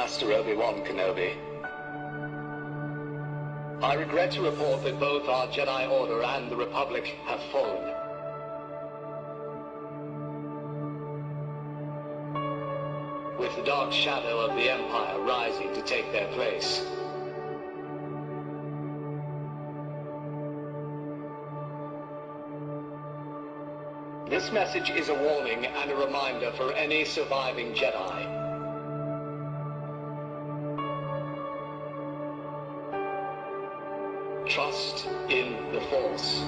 Master Obi-Wan Kenobi. I regret to report that both our Jedi Order and the Republic have fallen. With the dark shadow of the Empire rising to take their place. This message is a warning and a reminder for any surviving Jedi. Trust in the Force.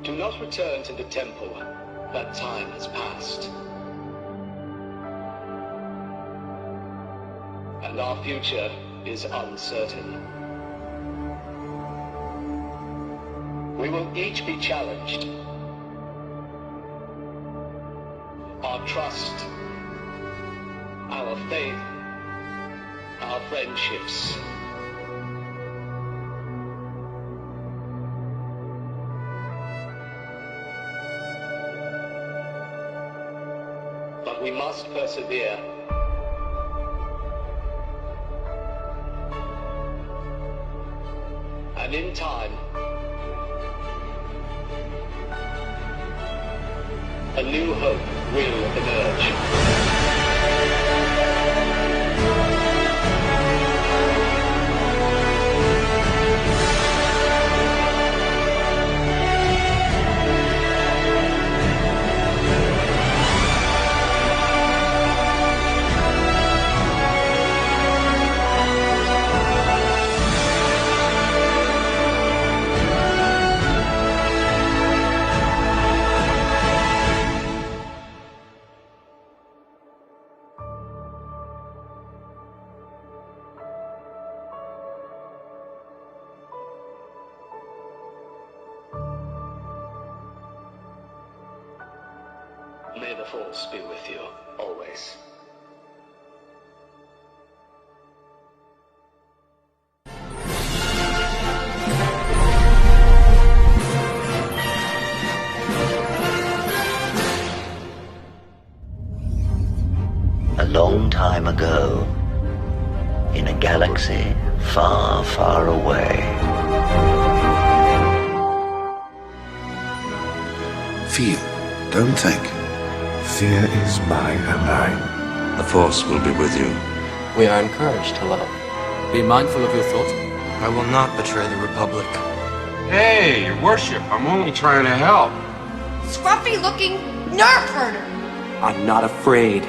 Do not return to the temple. That time has passed. And our future is uncertain. We will each be challenged. Our trust, our faith, our friendships. But we must persevere. And in time, a new hope will emerge. May the Force be with you, always. A long time ago, in a galaxy far, far away. Feel, don't think. Fear is my ally. The Force will be with you. We are encouraged to love. Be mindful of your thoughts. I will not betray the Republic. Hey, Your Worship, I'm only trying to help. Scruffy-looking nerf herder! I'm not afraid.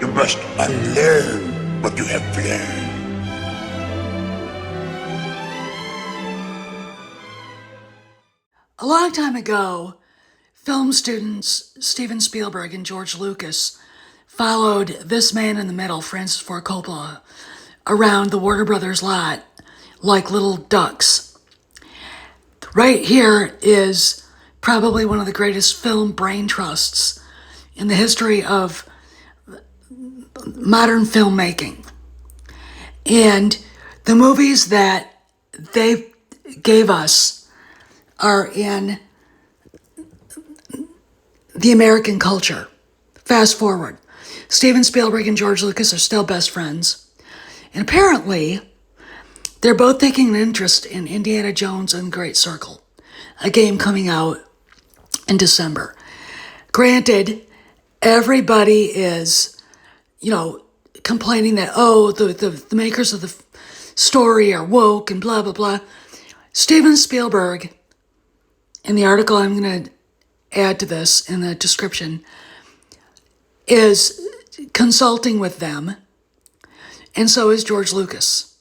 You must unlearn what you have learned. A long time ago, film students Steven Spielberg and George Lucas followed this man in the middle, Francis Ford Coppola, around the Warner Brothers lot like little ducks. Right here is probably one of the greatest film brain trusts in the history of modern filmmaking. And the movies that they gave us are in the American culture. Fast forward. Steven Spielberg and George Lucas are still best friends. And apparently, they're both taking an interest in Indiana Jones and the Great Circle, a game coming out in December. Granted, everybody is, complaining that, the makers of the story are woke and blah, blah, blah. Steven Spielberg, in the article I'm going to add to this in the description, is consulting with them, and so is George Lucas.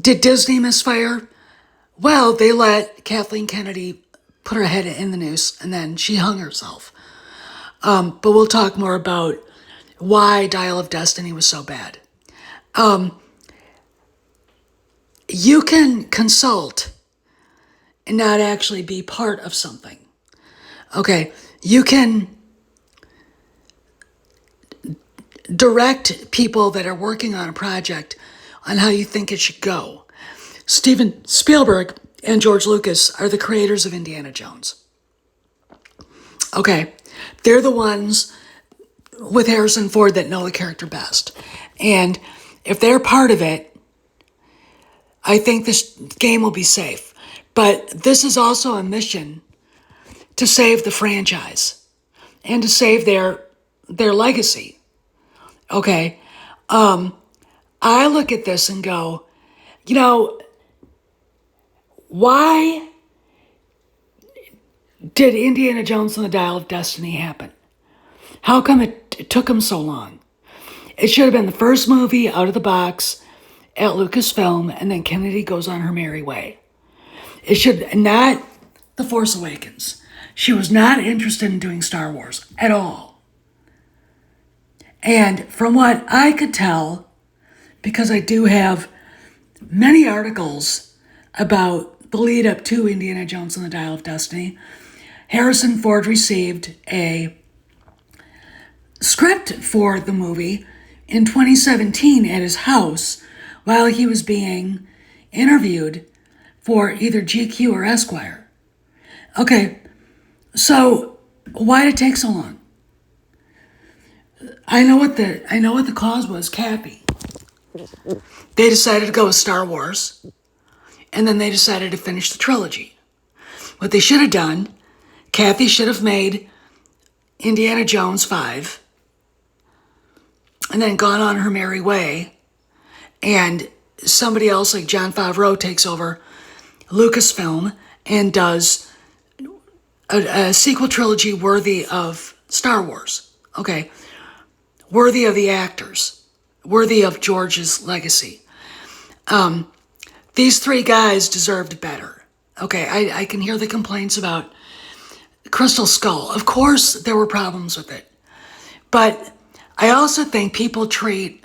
Did Disney misfire? Well, they let Kathleen Kennedy put her head in the noose, and then she hung herself. But we'll talk more about why Dial of Destiny was so bad. You can consult and not actually be part of something. Okay, you can direct people that are working on a project on how you think it should go. Steven Spielberg and George Lucas are the creators of Indiana Jones. Okay, They're the ones with Harrison Ford that know the character best. And if they're part of it, I think this game will be safe. But this is also a mission to save the franchise and to save their legacy. Okay? I look at this and go, you know, why did Indiana Jones and the Dial of Destiny happen? How come it took them so long? It should have been the first movie out of the box at Lucasfilm, and then Kennedy goes on her merry way. It should not The Force Awakens. She was not interested in doing Star Wars at all. And from what I could tell, because I do have many articles about the lead up to Indiana Jones and the Dial of Destiny, Harrison Ford received a script for the movie in 2017 at his house while he was being interviewed for either GQ or Esquire. Okay, so why did it take so long? I know what the cause was, Kathy. They decided to go with Star Wars, and then they decided to finish the trilogy. What they should have done, Kathy should have made Indiana Jones 5, and then gone on her merry way, and somebody else like Jon Favreau takes over Lucasfilm and does a sequel trilogy worthy of Star Wars. Okay, worthy of the actors, worthy of George's legacy. These three guys deserved better. Okay, I can hear the complaints about Crystal Skull. Of course, there were problems with it. But I also think people treat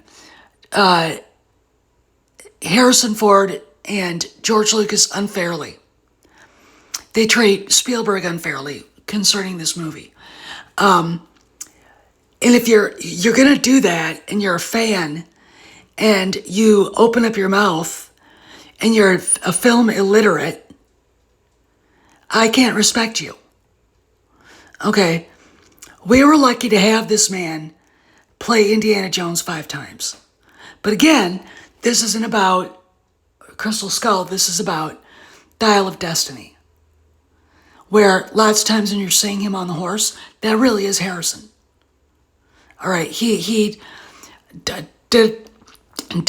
Harrison Ford and George Lucas unfairly. They treat Spielberg unfairly concerning this movie. And if you're going to do that and you're a fan and you open up your mouth and you're a film illiterate, I can't respect you. Okay, we were lucky to have this man play Indiana Jones 5 times. But again, this isn't about Crystal Skull, this is about Dial of Destiny. Where lots of times when you're seeing him on the horse, that really is Harrison. All right, he did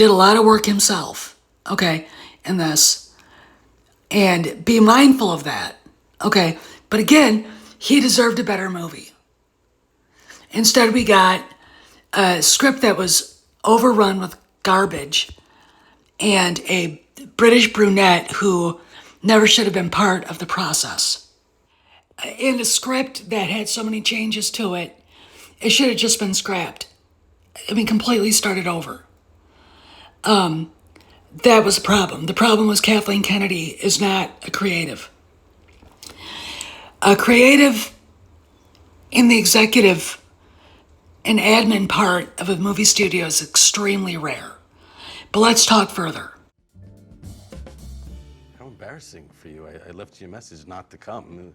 a lot of work himself, okay, in this. And be mindful of that, okay? But again, he deserved a better movie. Instead, we got a script that was overrun with garbage and a British brunette who never should have been part of the process. In a script that had so many changes to it, it should have just been scrapped. I mean, completely started over. That was the problem. The problem was Kathleen Kennedy is not a creative. A creative in the executive and admin part of a movie studio is extremely rare. But let's talk further. How embarrassing for you. I left you a message not to come.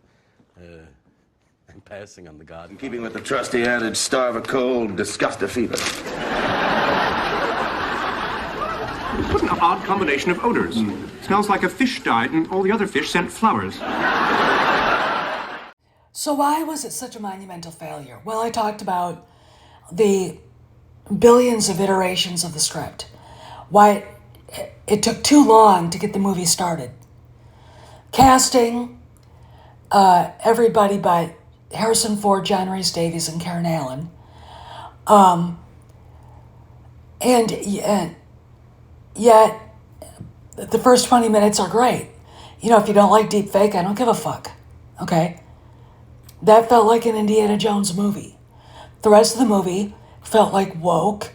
I'm passing on the god. In keeping with the trusty adage, starve of cold, disgust of fever. What an odd combination of odors. Smells like a fish died and all the other fish sent flowers. So why was it such a monumental failure? Well, I talked about the billions of iterations of the script. Why it took too long to get the movie started. Casting, everybody but Harrison Ford, John Rhys Davies, and Karen Allen. And yet, the first 20 minutes are great. You know, if you don't like deep fake, I don't give a fuck. Okay? That felt like an Indiana Jones movie. The rest of the movie felt like woke,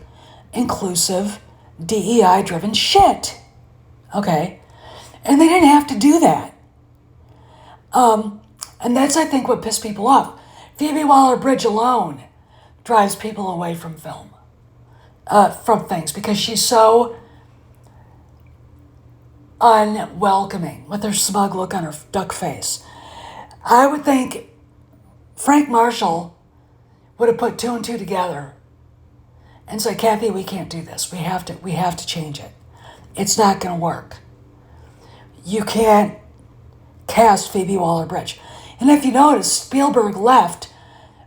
inclusive, DEI-driven shit. Okay? And they didn't have to do that. And that's, I think, what pissed people off. Phoebe Waller-Bridge alone drives people away from film, from things, because she's so unwelcoming with her smug look on her duck face. I would think Frank Marshall would have put two and two together and said, Kathy, we can't do this. We have to change it. It's not going to work. You can't cast Phoebe Waller-Bridge. And if you notice, Spielberg left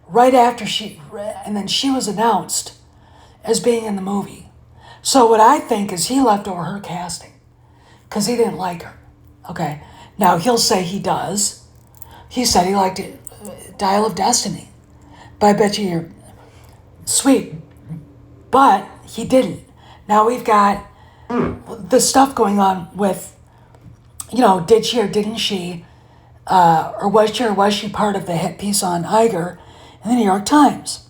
right after and then she was announced as being in the movie. So what I think is he left over her casting because he didn't like her. Okay. Now he'll say he does. He said he liked it, Dial of Destiny. But I bet you're sweet. But he didn't. Now we've got the stuff going on with, did she or didn't she, or was she part of the hit piece on Iger in the New York Times?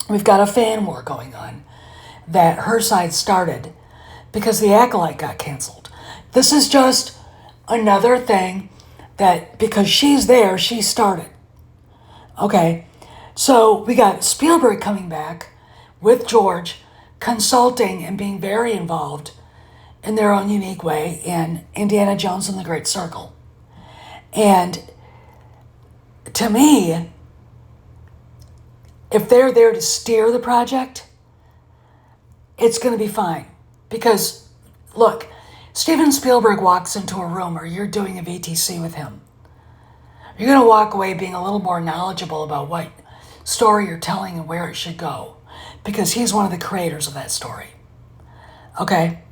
We've got a fan war going on that her side started because The Acolyte got canceled. This is just another thing that because she's there, she started. Okay, so we got Spielberg coming back with George, consulting and being very involved in their own unique way in Indiana Jones and the Great Circle. And to me, if they're there to steer the project, it's going to be fine. Because, look, Steven Spielberg walks into a room or you're doing a VTC with him. You're going to walk away being a little more knowledgeable about what story you're telling and where it should go. Because he's one of the creators of that story. Okay?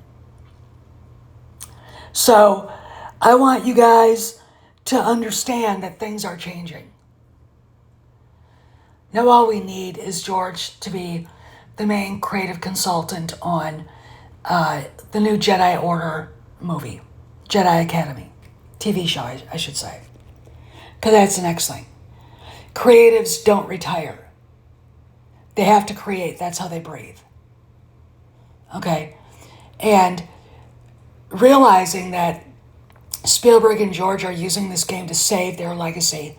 So, I want you guys to understand that things are changing. Now all we need is George to be the main creative consultant on the new Jedi Order movie. Jedi Academy. TV show, I should say. Because that's the next thing. Creatives don't retire. They have to create. That's how they breathe. Okay? And realizing that Spielberg and George are using this game to save their legacy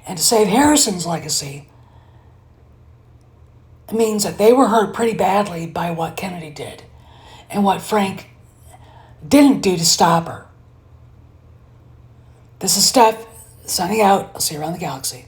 and to save Harrison's legacy means that they were hurt pretty badly by what Kennedy did and what Frank didn't do to stop her. This is Steph, signing out. I'll see you around the galaxy.